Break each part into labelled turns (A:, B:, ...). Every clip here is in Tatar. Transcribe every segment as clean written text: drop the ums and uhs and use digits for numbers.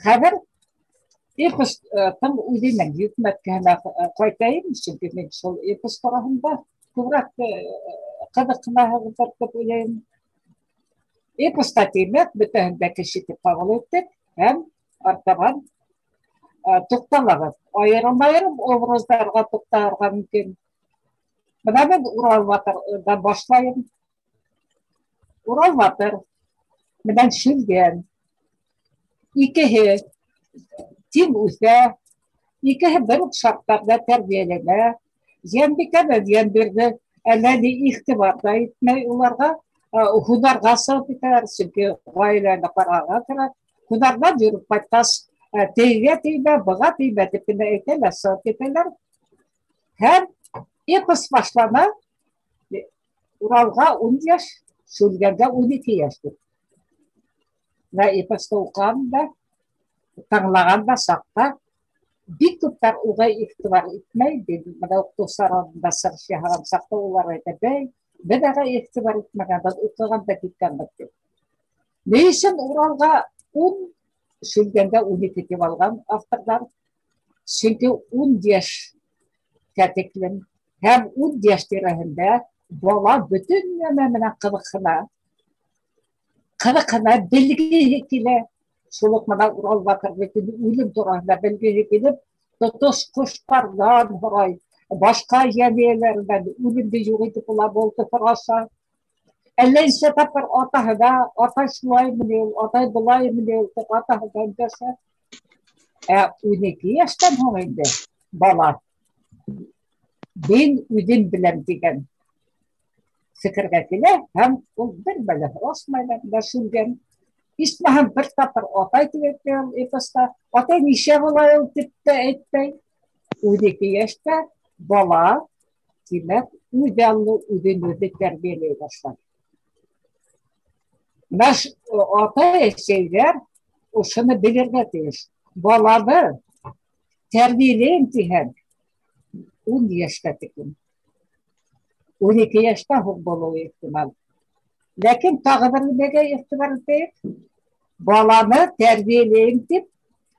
A: Хәзер эпос там үҙенең йөкмәткәһенә ҡайтайым, чөнки мин шул эпос тураһында күберәк ҡыҙыҡһынаһығыҙ дип уйлайым. Эпоста тимәк, бөтәһен дә кеше тип ҡабул иттек һәм артабан туҡталығыҙ. Айырым-айырым образдарға туҡталырға мөмкин. Бына мин Урал батырҙан башлайым. Урал батыр менән Шүлгән. Икеһе тиң үҫә, икеһе бер үк шарттарҙа тәрбиәләнә. Йәнбикә менән Йәнбирҙе әллә ни иғтибар да итмәй уларға. Һунарға сығып итәләр, сөнки ғаиләне ҡарарға кәрәк. Һунарҙан йөрөп ҡайтҡас, тейгә теймә, быға теймә тип кенә әйтәләр, сығып китәләр. Һәм эпос башлана. Уралға 10 йәш, Шүлгәнгә 12 йәш. Вә эпосты уҡыған да, тыңлаған да саҡта бик күптәр уға иғтибар итмәй. Бына уҡытыусылар алдында сығыш яһаған саҡта улар әйтә, бәй, беҙ ағай иғтибар итмәгәнбеҙ, уҡыған да киткәнбеҙ. Ни өсөн Уралға 10, Шүлгәнгә 12 тип алған авторҙар? Сөнки 10 йәшкә тиклем һәм 10 йәш тирәһендә бала бөтөн нәмә менән ҡыҙыҡһына, белгеһе килә. Шул уҡ мына Урал батыр үлем тураһында белгеһе килеп, тотош ҡоштарҙан һорай, башҡа йәнйәләрҙән үлемде юҡ итеп булды һораша. Әллә нисә тапҡыр атаһына, атай шулаймы ни ул, атай былаймы ни ул, атаһына өндәшә. 12 йәштән һуң инде бала мин үҙем беләм дигән фекергә килә һәм ул бер бәлә һорашмай да Шүлгән. Исмаһам бер тапҡыр атай тип әйтә эпоста. Атай нишә булай ул тип тә әйтмәй. 12 йәштә бала, тимәк, үҙ аллы үҙен-үҙе тәрбиәләй башлай. Ата-әсәйҙәр ошоно белергә тейеш. Баланы тәрбиәләйем тиһәң, 10 йәшкә тиклем. 12 йәштә һуң булыуы ихтимал. Ләкин тағы бер нәмәгә иғтибар итәйек. Баланы тәрбиәләйем тип,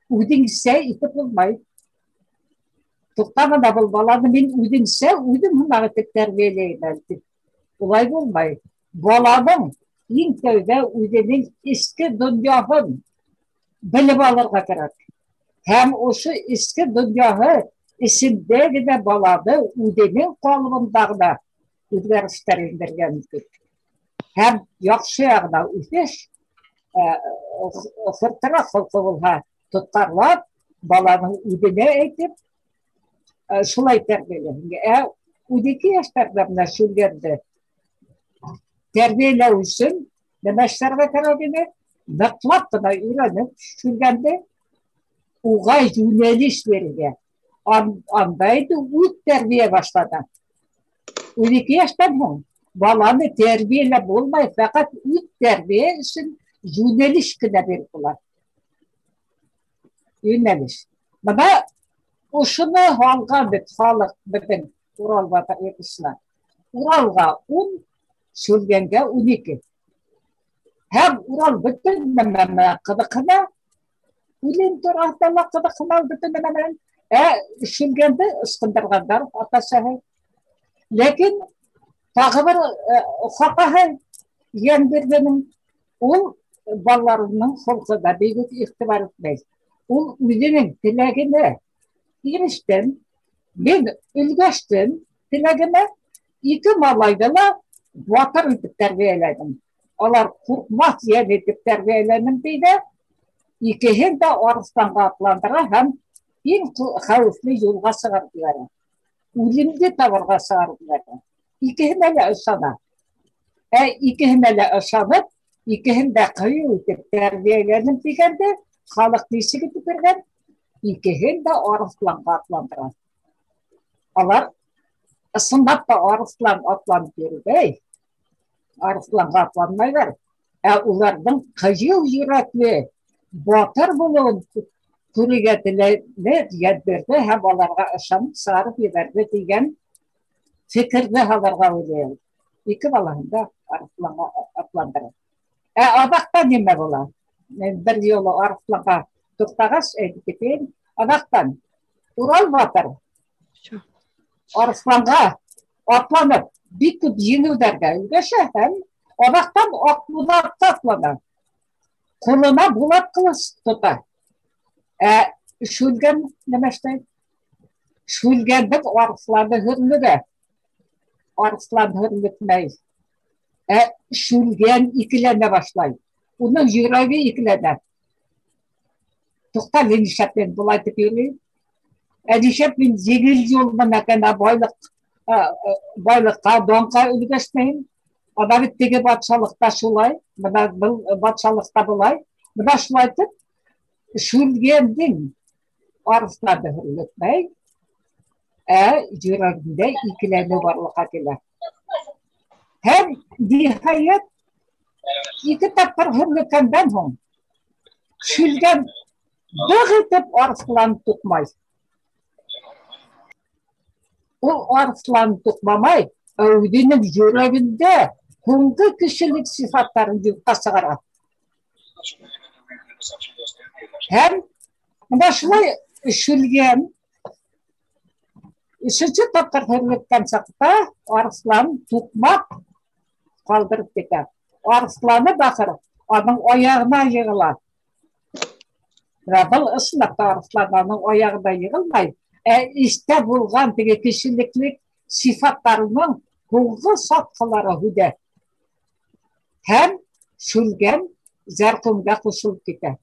A: үҙеңсә итеп булмай. Туҡтамына был баланы мин үҙемсә, үҙем һымаҡ итеп тәрбиәләйем тип. Улай булмай. Баланың иң тәүҙә үҙенең эске донъяһын белеп алырға кәрәк. Һәм ошо эске донъяһы эсендә генә баланы үҙенең ҡалыбында ғына үҙгәрештәр индергә мөмкин. Һәм яҡшы яғына үҫеш, фыртыраҡ холҡо булһа, тотҡарлап, баланың үҙенә әйтеп, шулай тәрбиәләйем. 12 йәштәрҙә менән Шүлгәнде тәрбиәләү өсөн нәмә эшләргә кәрәк ине? Ныҡлап ҡына өйрәнеп Шүлгәнде уға йүнәлеш бирергә. Анда инде үҙ тәрбиә башлана. 12 йәштән һуң баланы тәрбиәләп булмай, фәҡәт үҙ тәрбиә өсөн йүнәлеш кенә биреп була. Йүнәлеш. Бына ошоно һалған бит халыҡ беҙҙең Урал батыр эпосына. Уралға 10, Шүлгәнгә 12. Һәм Урал бөтөн нәмә менән ҡыҙыҡһына, үлем тураһында ла ҡыҙыҡһына бөтөн нәмә менән. Шүлгәнде ысҡындырғандар ата-әсәһе. Ләкин тағы бер хаҡаһы Йәнбирҙең, ул балаларының холҡона бик үк иғтибар итмәй. Ул үҙенең теләгенә ирештем, мин өлгәштем теләгемә, 2 малайҙы ла батыр итеп тәрбиәләнем. Алар ҡурҡмаҫ йән итеп тәрбиәләнем тиҙә, икеһен дә арыҫланға атландыра һәм иң хәүефле юлға сығарып ебәрә. Үлемде табырға сығарып ебәрә. Икеһенә лә ышана. Икеһенә лә ышанып, икеһен дә ҡыйыу итеп тәрбиәләнем тигәндә, халыҡ нисек итеп биргән? Икеһен дә арыҫланға атландыра. Алар ысынлап та арыҫлан атланып йөрөй. Арыҫланға атланмайҙар. Уларҙың ҡыйыу йөрәкле батыр булыуын күрергә теләне Йәнбирҙе һәм аларға ышанып сығарып ебәрҙе тигән фекерҙе һалырға уйлайым. 2 балаһын да арыҫланға атландыра. Аҙаҡта нимә була? Бер юлы арыҫланға Тоқтағаш әйтекен анақтан Урал батыр Арысланға атланып бик күп жеңілдерге үлгеше һәм анақтан Ақболатқа атлана. Қолына болат қылыш тота. Шүлген немештей? Шүлгендің Арысланы хүрлігі. Арыслан хүрлікмей. Шүлген икілене башлай. Оның жүрегі икілене. Тоқта мен шәппен бұл айтып үйрейін. Әдешеп мен жеңіл жолына мәкена байлыққа, доңға үлгешмейін. Адабеттегі батшалықта шулай, бұл батшалықта бұлай. Бұда шулайтып, шүлгендің Арысланды хүрлікмей, жүрегінде икілене барлыққа келер. Hem nihayet iki tapır hürlükenden hon. Şülgen dağıtıp Arslan tutmay. O Arslan tutmamay, öğüdünün yüreğinde hungi kişilik sıfatlarını yurtta sığarar. Hem başlay Şülgen üçüncü tapır hürlükten sakta Arslan tutmak kaldırıp gider. Арысланы бақырып, оның аяғына жығылар. Бұл ысынақта Арыслан оның аяғына жығылмай, іште болған теге кішіліктілік сифаттарының бұлғы сатқылары хүді. Hem Şülgen Zərqumға қосылып кетер.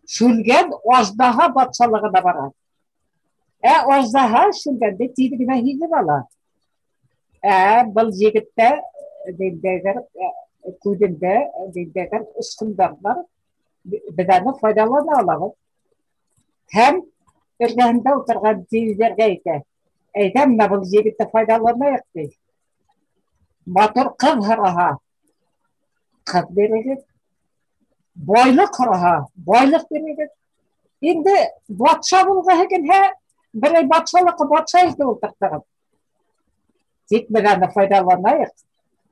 A: Şülgen Ождаға батшалығына барар. Ождаға Şülgenде тидігіне хизіп алар. Бұл жегітті дендегер Күдінде дендегер ұсқындардар бідәні файдалана алады. Hem іргәһендә отырған дейіздерге әйтәм, бұл жегітті файдаланайық дейді. Матур қыз ғыраға қыз берегет, байлық ғыраға байлық берегет. Енді батша болға екен, бірай батшалықы батша ете отырттығын. Тек бідәні файдаланайық.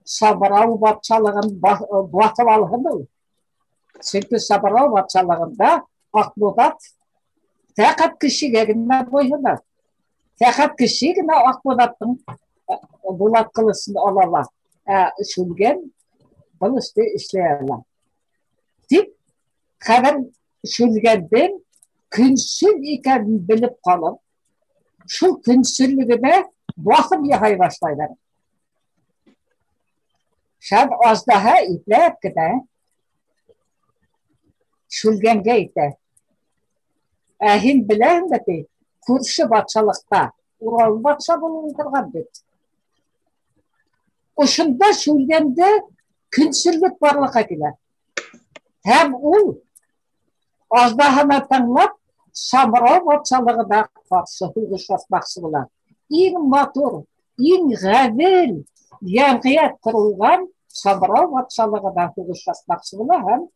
A: Сабырау батшалығын батып алғын ол. Çünkü Сабырау батшалығында Ақболат тәқат кішіге гіне бойғына. Тәқат кіші гіне Ақболаттың болат қылысын алала. Шүлген бұл істе ішлей ала. Тек қадар Шүлгендің күнсіл екенін біліп қалып, шул күнсілігіне басып яғай башлайлар. Şad Ождаға ипләп кіді, Şülgenге ите. Әхин біләң бәті, көрші батшалықта, Урал батша болуын тұрған бет. Ұшында Şülgenде күнсірлік барлыққа келер. Hem ол Ождағына таңлап, Сабырау батшалығына қарсы хүлгішаспақсы болар. Ең матур, ең ғәділ, Яңғият құрылған Сабырау батшалығына хүлгішаспақсы болар. Hem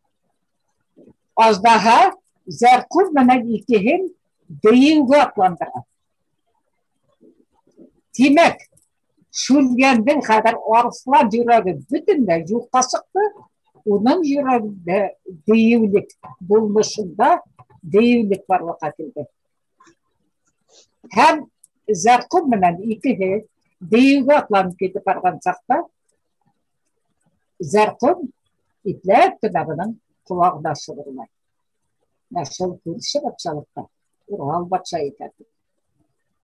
A: Ождаға Зәрқұм менен икеһин дейінгі атландырған. Демек, Şülgenдің қадар Арыслан жүрегі бүтінде юққа шықты, оның жүрегінде дейеулік болмышында дейеулік барлыққа келді. Hem Зәрқұм менен икеһи дейеуге атланып кетіп барған шақта, Зәрқұм ипләп кінабының құлағына шығырмай. Сол көрші батшалықта Урал батша етеді.